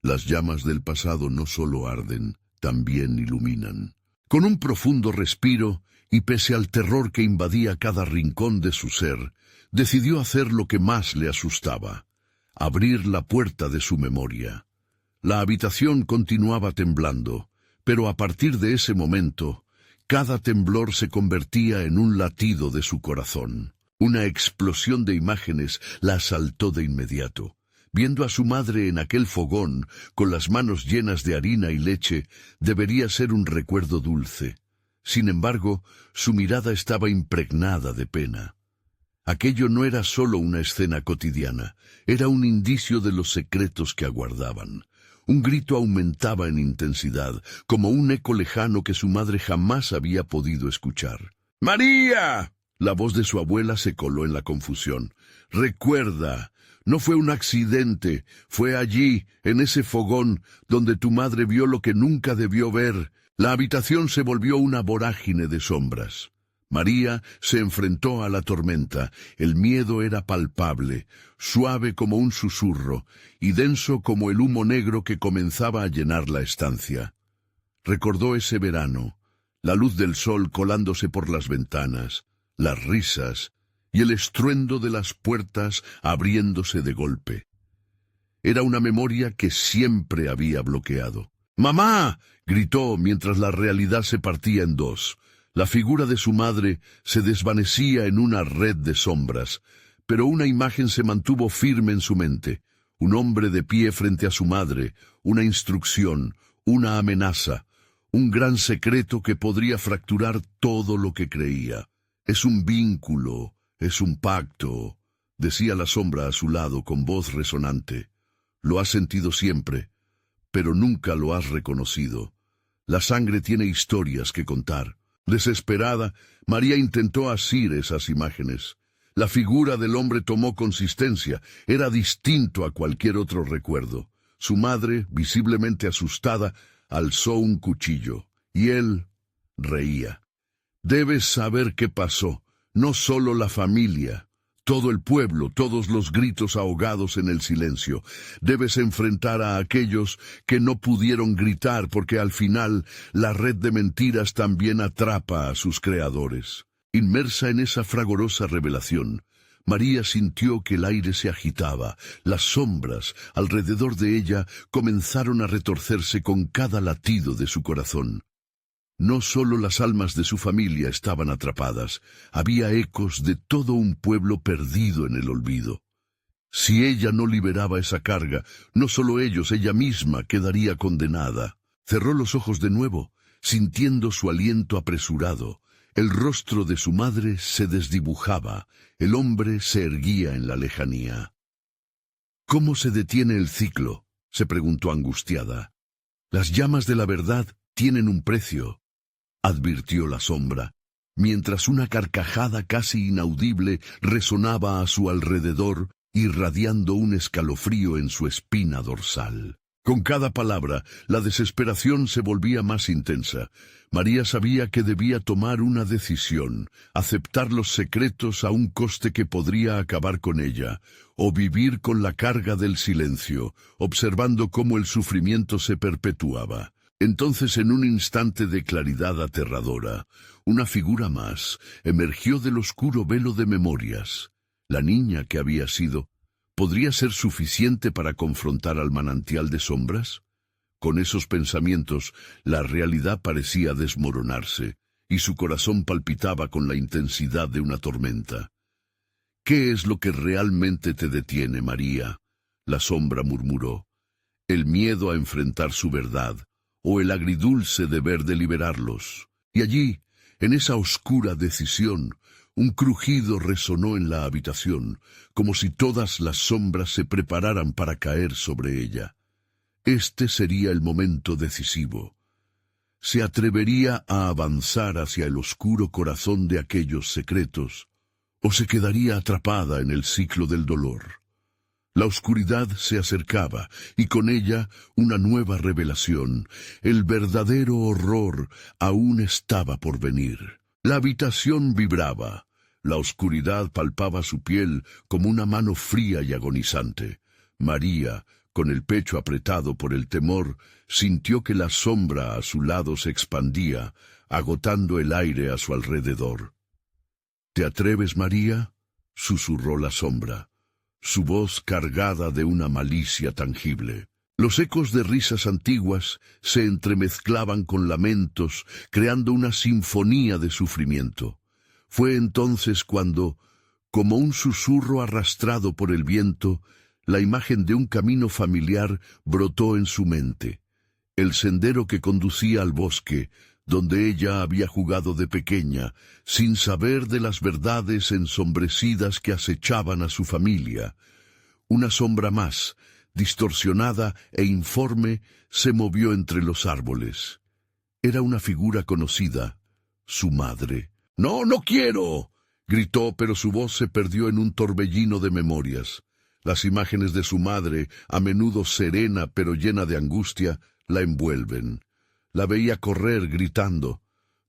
Speaker 1: Las llamas del pasado no solo arden, también iluminan». Con un profundo respiro, y pese al terror que invadía cada rincón de su ser, decidió hacer lo que más le asustaba: abrir la puerta de su memoria. La habitación continuaba temblando, pero a partir de ese momento, cada temblor se convertía en un latido de su corazón. Una explosión de imágenes la asaltó de inmediato. Viendo a su madre en aquel fogón, con las manos llenas de harina y leche, debería ser un recuerdo dulce. Sin embargo, su mirada estaba impregnada de pena. Aquello no era solo una escena cotidiana, era un indicio de los secretos que aguardaban. Un grito aumentaba en intensidad, como un eco lejano que su madre jamás había podido escuchar. «¡María!». La voz de su abuela se coló en la confusión. «Recuerda, no fue un accidente, fue allí, en ese fogón, donde tu madre vio lo que nunca debió ver». La habitación se volvió una vorágine de sombras. María se enfrentó a la tormenta. El miedo era palpable, suave como un susurro, y denso como el humo negro que comenzaba a llenar la estancia. Recordó ese verano, la luz del sol colándose por las ventanas, las risas y el estruendo de las puertas abriéndose de golpe. Era una memoria que siempre había bloqueado. «¡Mamá!», gritó mientras la realidad se partía en dos. La figura de su madre se desvanecía en una red de sombras, pero una imagen se mantuvo firme en su mente. Un hombre de pie frente a su madre, una instrucción, una amenaza, un gran secreto que podría fracturar todo lo que creía. «Es un vínculo, es un pacto», decía la sombra a su lado con voz resonante. «Lo has sentido siempre, pero nunca lo has reconocido. La sangre tiene historias que contar». Desesperada, María intentó asir esas imágenes. La figura del hombre tomó consistencia, era distinto a cualquier otro recuerdo. Su madre, visiblemente asustada, alzó un cuchillo, y él reía. «Debes saber qué pasó, no solo la familia, todo el pueblo, todos los gritos ahogados en el silencio. Debes enfrentar a aquellos que no pudieron gritar porque al final la red de mentiras también atrapa a sus creadores». Inmersa en esa fragorosa revelación, María sintió que el aire se agitaba. Las sombras alrededor de ella comenzaron a retorcerse con cada latido de su corazón. No solo las almas de su familia estaban atrapadas, había ecos de todo un pueblo perdido en el olvido. Si ella no liberaba esa carga, no solo ellos, ella misma quedaría condenada. Cerró los ojos de nuevo, sintiendo su aliento apresurado. El rostro de su madre se desdibujaba, el hombre se erguía en la lejanía. ¿Cómo se detiene el ciclo?, se preguntó angustiada. Las llamas de la verdad tienen un precio, advirtió la sombra, mientras una carcajada casi inaudible resonaba a su alrededor, irradiando un escalofrío en su espina dorsal. Con cada palabra, la desesperación se volvía más intensa. María sabía que debía tomar una decisión, aceptar los secretos a un coste que podría acabar con ella, o vivir con la carga del silencio, observando cómo el sufrimiento se perpetuaba. Entonces, en un instante de claridad aterradora, una figura más emergió del oscuro velo de memorias. La niña que había sido, ¿podría ser suficiente para confrontar al manantial de sombras? Con esos pensamientos, la realidad parecía desmoronarse, y su corazón palpitaba con la intensidad de una tormenta. ¿Qué es lo que realmente te detiene, María?, la sombra murmuró. ¿El miedo a enfrentar su verdad, o el agridulce deber de liberarlos? Y allí, en esa oscura decisión, un crujido resonó en la habitación, como si todas las sombras se prepararan para caer sobre ella. Este sería el momento decisivo. ¿Se atrevería a avanzar hacia el oscuro corazón de aquellos secretos, o se quedaría atrapada en el ciclo del dolor? La oscuridad se acercaba, y con ella una nueva revelación. El verdadero horror aún estaba por venir. La habitación vibraba. La oscuridad palpaba su piel como una mano fría y agonizante. María, con el pecho apretado por el temor, sintió que la sombra a su lado se expandía, agotando el aire a su alrededor. —¿Te atreves, María? —susurró la sombra, su voz cargada de una malicia tangible. Los ecos de risas antiguas se entremezclaban con lamentos, creando una sinfonía de sufrimiento. Fue entonces cuando, como un susurro arrastrado por el viento, la imagen de un camino familiar brotó en su mente. El sendero que conducía al bosque, donde ella había jugado de pequeña, sin saber de las verdades ensombrecidas que acechaban a su familia. Una sombra más, distorsionada e informe, se movió entre los árboles. Era una figura conocida, su madre. —¡No, no quiero! —gritó, pero su voz se perdió en un torbellino de memorias. Las imágenes de su madre, a menudo serena pero llena de angustia, la envuelven. La veía correr gritando.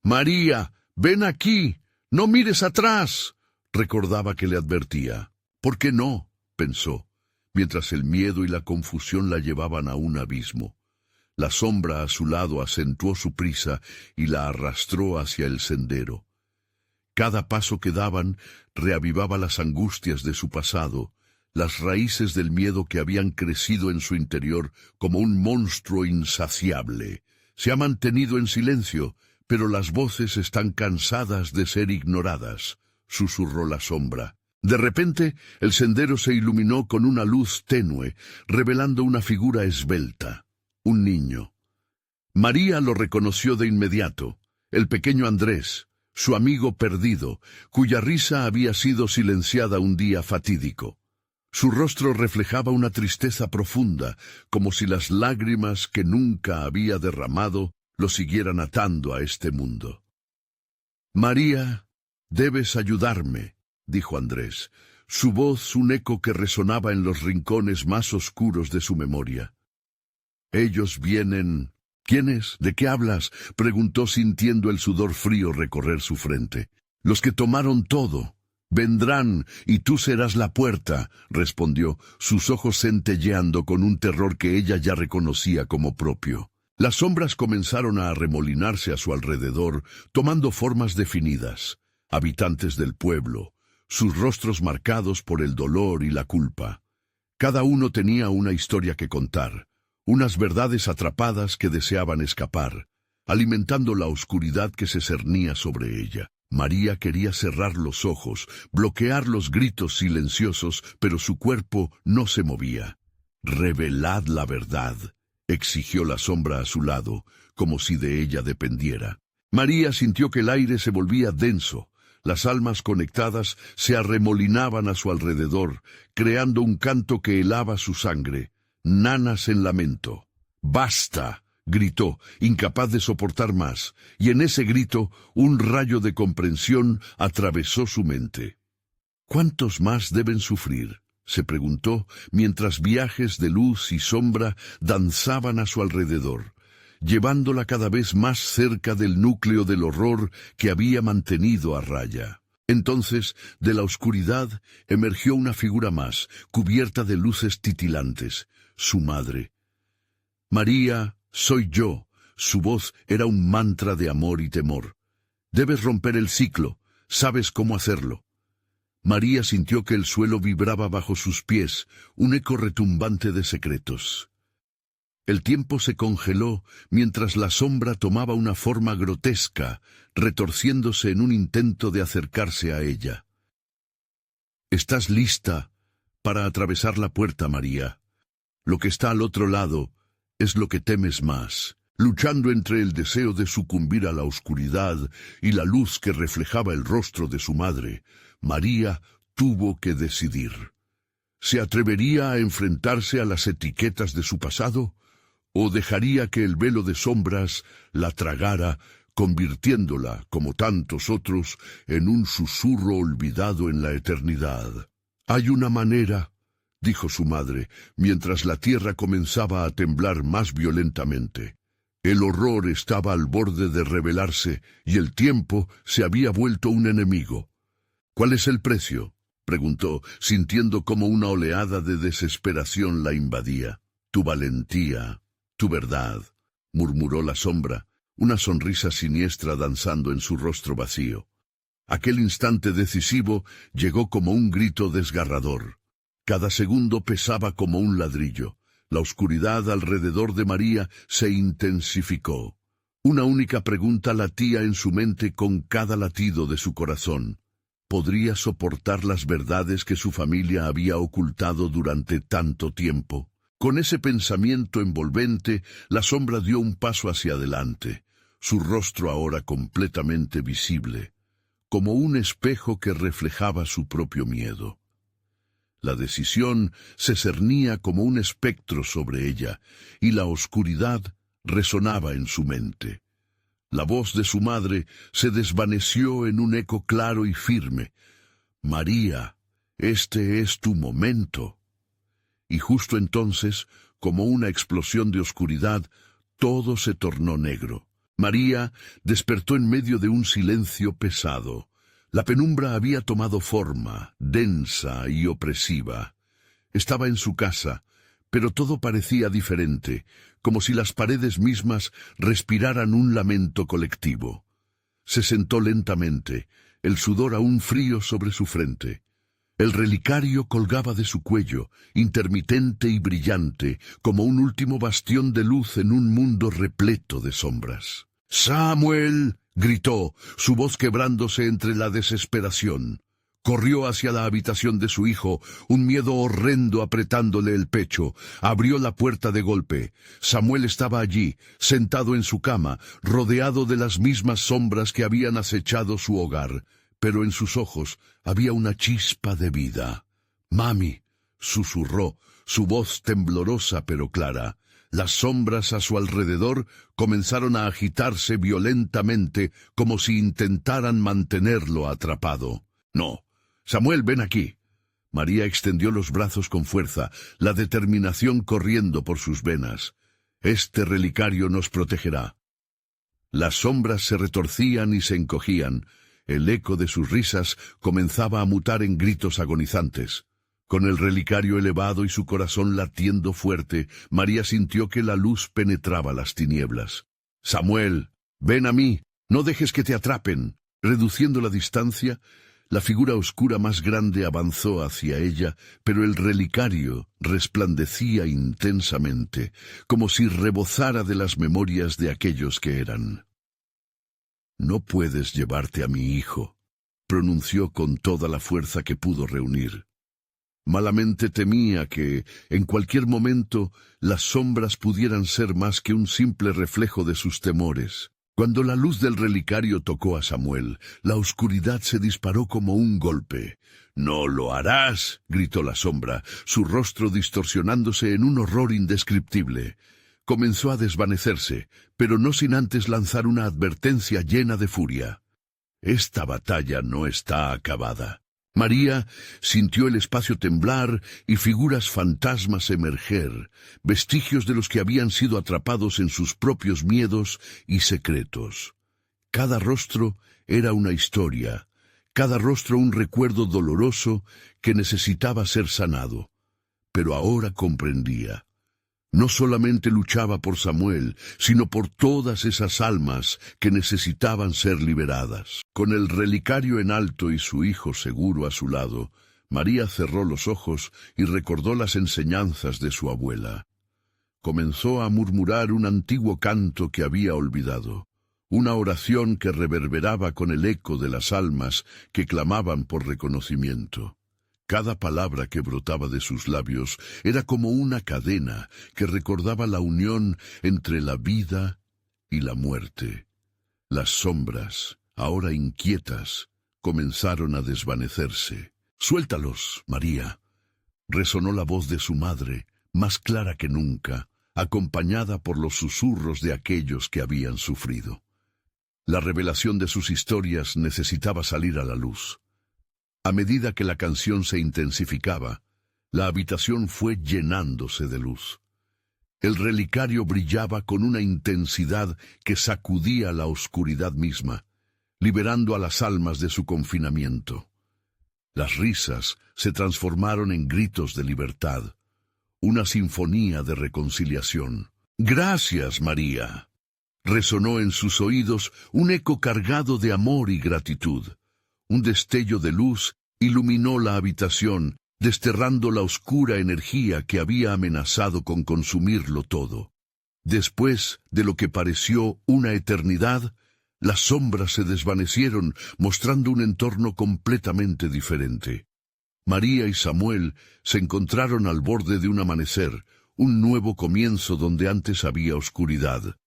Speaker 1: —¡María, ven aquí! ¡No mires atrás! Recordaba que le advertía. —¿Por qué no? —pensó, mientras el miedo y la confusión la llevaban a un abismo. La sombra a su lado acentuó su prisa y la arrastró hacia el sendero. Cada paso que daban reavivaba las angustias de su pasado, las raíces del miedo que habían crecido en su interior como un monstruo insaciable. Se ha mantenido en silencio, pero las voces están cansadas de ser ignoradas, susurró la sombra. De repente, el sendero se iluminó con una luz tenue, revelando una figura esbelta, un niño. María lo reconoció de inmediato, el pequeño Andrés, su amigo perdido, cuya risa había sido silenciada un día fatídico. Su rostro reflejaba una tristeza profunda, como si las lágrimas que nunca había derramado lo siguieran atando a este mundo. —María, debes ayudarme —dijo Andrés, su voz un eco que resonaba en los rincones más oscuros de su memoria. —Ellos vienen... —¿Quiénes? ¿De qué hablas? —preguntó sintiendo el sudor frío recorrer su frente. —Los que tomaron todo. —Vendrán, y tú serás la puerta —respondió, sus ojos centelleando con un terror que ella ya reconocía como propio. Las sombras comenzaron a arremolinarse a su alrededor, tomando formas definidas. Habitantes del pueblo, sus rostros marcados por el dolor y la culpa. Cada uno tenía una historia que contar, unas verdades atrapadas que deseaban escapar, alimentando la oscuridad que se cernía sobre ella. María quería cerrar los ojos, bloquear los gritos silenciosos, pero su cuerpo no se movía. «Revelad la verdad», exigió la sombra a su lado, como si de ella dependiera. María sintió que el aire se volvía denso. Las almas conectadas se arremolinaban a su alrededor, creando un canto que helaba su sangre. Nanas en lamento. «¡Basta!», gritó, incapaz de soportar más, y en ese grito un rayo de comprensión atravesó su mente. «¿Cuántos más deben sufrir?», se preguntó, mientras viajes de luz y sombra danzaban a su alrededor, llevándola cada vez más cerca del núcleo del horror que había mantenido a raya. Entonces, de la oscuridad, emergió una figura más, cubierta de luces titilantes, su madre. «María, soy yo», su voz era un mantra de amor y temor. «Debes romper el ciclo, sabes cómo hacerlo». María sintió que el suelo vibraba bajo sus pies, un eco retumbante de secretos. El tiempo se congeló mientras la sombra tomaba una forma grotesca, retorciéndose en un intento de acercarse a ella. «¿Estás lista para atravesar la puerta, María? Lo que está al otro lado es lo que temes más». Luchando entre el deseo de sucumbir a la oscuridad y la luz que reflejaba el rostro de su madre, María tuvo que decidir. ¿Se atrevería a enfrentarse a las etiquetas de su pasado? ¿O dejaría que el velo de sombras la tragara, convirtiéndola, como tantos otros, en un susurro olvidado en la eternidad? «Hay una manera», dijo su madre, mientras la tierra comenzaba a temblar más violentamente. El horror estaba al borde de revelarse y el tiempo se había vuelto un enemigo. «¿Cuál es el precio?», preguntó, sintiendo como una oleada de desesperación la invadía. «Tu valentía, tu verdad», murmuró la sombra, una sonrisa siniestra danzando en su rostro vacío. Aquel instante decisivo llegó como un grito desgarrador. Cada segundo pesaba como un ladrillo. La oscuridad alrededor de María se intensificó. Una única pregunta latía en su mente con cada latido de su corazón. ¿Podría soportar las verdades que su familia había ocultado durante tanto tiempo? Con ese pensamiento envolvente, la sombra dio un paso hacia adelante, su rostro ahora completamente visible, como un espejo que reflejaba su propio miedo. La decisión se cernía como un espectro sobre ella, y la oscuridad resonaba en su mente. La voz de su madre se desvaneció en un eco claro y firme. «María, este es tu momento». Y justo entonces, como una explosión de oscuridad, todo se tornó negro. María despertó en medio de un silencio pesado. La penumbra había tomado forma, densa y opresiva. Estaba en su casa, pero todo parecía diferente, como si las paredes mismas respiraran un lamento colectivo. Se sentó lentamente, el sudor aún frío sobre su frente. El relicario colgaba de su cuello, intermitente y brillante, como un último bastión de luz en un mundo repleto de sombras. «¡Samuel!», gritó, su voz quebrándose entre la desesperación. Corrió hacia la habitación de su hijo, un miedo horrendo apretándole el pecho. Abrió la puerta de golpe. Samuel estaba allí, sentado en su cama, rodeado de las mismas sombras que habían acechado su hogar, pero en sus ojos había una chispa de vida. «Mami», susurró, su voz temblorosa pero clara. Las sombras a su alrededor comenzaron a agitarse violentamente, como si intentaran mantenerlo atrapado. «No. Samuel, ven aquí». María extendió los brazos con fuerza, la determinación corriendo por sus venas. «Este relicario nos protegerá». Las sombras se retorcían y se encogían. El eco de sus risas comenzaba a mutar en gritos agonizantes. Con el relicario elevado y su corazón latiendo fuerte, María sintió que la luz penetraba las tinieblas. «Samuel, ven a mí, no dejes que te atrapen». Reduciendo la distancia, la figura oscura más grande avanzó hacia ella, pero el relicario resplandecía intensamente, como si rebosara de las memorias de aquellos que eran. No puedes llevarte a mi hijo, pronunció con toda la fuerza que pudo reunir. Malamente temía que, en cualquier momento, las sombras pudieran ser más que un simple reflejo de sus temores. Cuando la luz del relicario tocó a Samuel, la oscuridad se disparó como un golpe. «¡No lo harás!», gritó la sombra, su rostro distorsionándose en un horror indescriptible. Comenzó a desvanecerse, pero no sin antes lanzar una advertencia llena de furia. «Esta batalla no está acabada». María sintió el espacio temblar y figuras fantasmas emerger, vestigios de los que habían sido atrapados en sus propios miedos y secretos. Cada rostro era una historia, cada rostro un recuerdo doloroso que necesitaba ser sanado. Pero ahora comprendía. No solamente luchaba por Samuel, sino por todas esas almas que necesitaban ser liberadas. Con el relicario en alto y su hijo seguro a su lado, María cerró los ojos y recordó las enseñanzas de su abuela. Comenzó a murmurar un antiguo canto que había olvidado, una oración que reverberaba con el eco de las almas que clamaban por reconocimiento. Cada palabra que brotaba de sus labios era como una cadena que recordaba la unión entre la vida y la muerte. Las sombras, ahora inquietas, comenzaron a desvanecerse. «Suéltalos, María», resonó la voz de su madre, más clara que nunca, acompañada por los susurros de aquellos que habían sufrido. La revelación de sus historias necesitaba salir a la luz. A medida que la canción se intensificaba, la habitación fue llenándose de luz. El relicario brillaba con una intensidad que sacudía la oscuridad misma, liberando a las almas de su confinamiento. Las risas se transformaron en gritos de libertad, una sinfonía de reconciliación. «Gracias, María», resonó en sus oídos un eco cargado de amor y gratitud. Un destello de luz iluminó la habitación, desterrando la oscura energía que había amenazado con consumirlo todo. Después de lo que pareció una eternidad, las sombras se desvanecieron, mostrando un entorno completamente diferente. María y Samuel se encontraron al borde de un amanecer, un nuevo comienzo donde antes había oscuridad.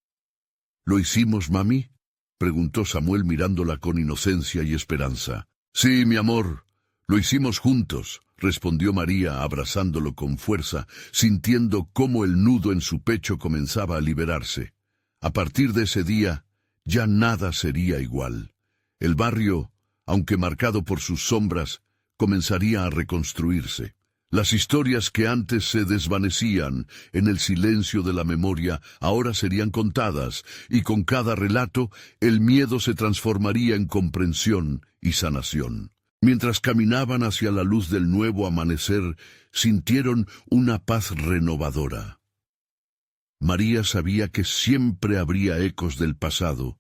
Speaker 1: «¿Lo hicimos, mami?», preguntó Samuel mirándola con inocencia y esperanza. «Sí, mi amor, lo hicimos juntos», respondió María abrazándolo con fuerza, sintiendo cómo el nudo en su pecho comenzaba a liberarse. A partir de ese día, ya nada sería igual. El barrio, aunque marcado por sus sombras, comenzaría a reconstruirse. Las historias que antes se desvanecían en el silencio de la memoria ahora serían contadas, y con cada relato el miedo se transformaría en comprensión y sanación. Mientras caminaban hacia la luz del nuevo amanecer, sintieron una paz renovadora. María sabía que siempre habría ecos del pasado,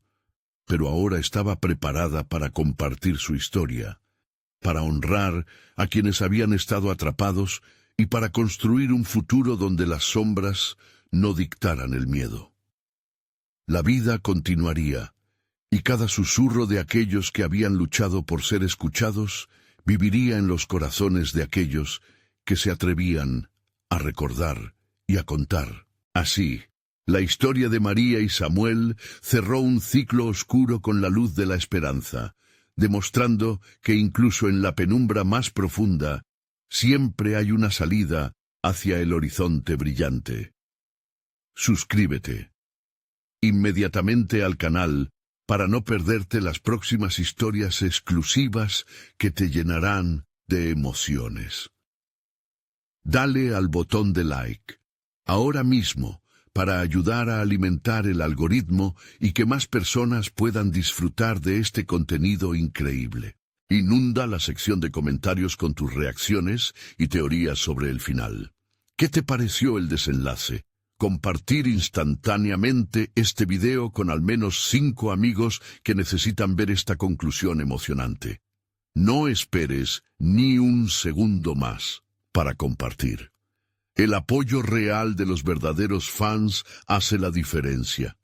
Speaker 1: pero ahora estaba preparada para compartir su historia, para honrar a quienes habían estado atrapados y para construir un futuro donde las sombras no dictaran el miedo. La vida continuaría, y cada susurro de aquellos que habían luchado por ser escuchados viviría en los corazones de aquellos que se atrevían a recordar y a contar. Así, la historia de María y Samuel cerró un ciclo oscuro con la luz de la esperanza, demostrando que incluso en la penumbra más profunda, siempre hay una salida hacia el horizonte brillante. Suscríbete inmediatamente al canal para no perderte las próximas historias exclusivas que te llenarán de emociones. Dale al botón de like ahora mismo para ayudar a alimentar el algoritmo y que más personas puedan disfrutar de este contenido increíble. Inunda la sección de comentarios con tus reacciones y teorías sobre el final. ¿Qué te pareció el desenlace? Compartir instantáneamente este video con al menos 5 amigos que necesitan ver esta conclusión emocionante. No esperes ni un segundo más para compartir. El apoyo real de los verdaderos fans hace la diferencia.